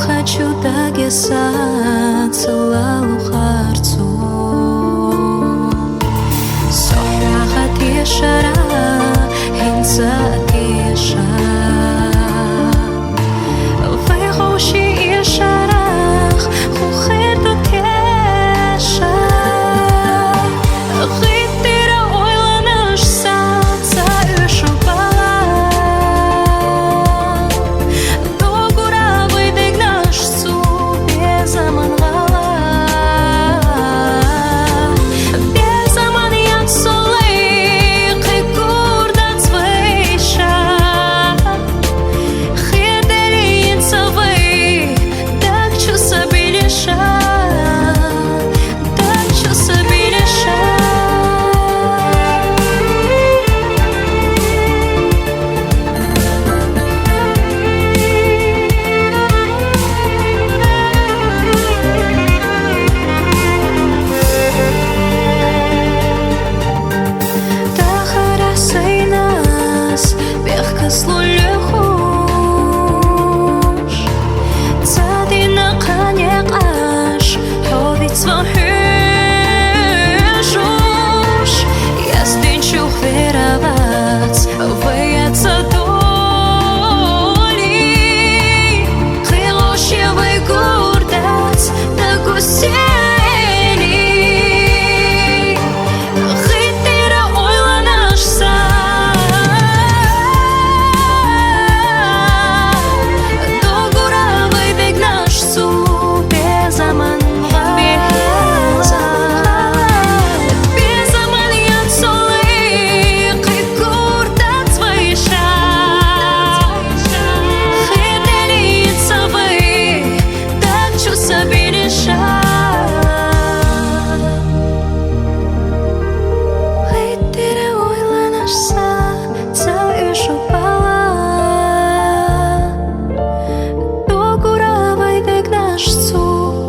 Хочу так и салалухарцу Софраха тишара Хинца тиша Вайхоши ишарах Хухерду теша Гиттира ойланыш сатса үшу Безаман гlala Безаман солей Кыкурдан свейша Хедерин совей Так чуса билеша Так чуса билеша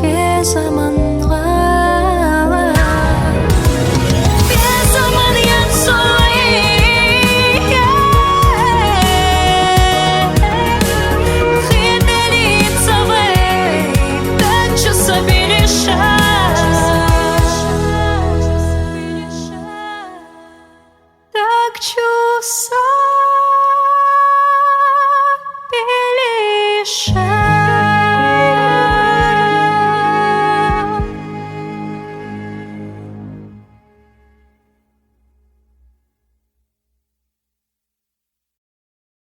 Безаман гlala Безаман солей Хиделин совей Так чуса билеша Так чуса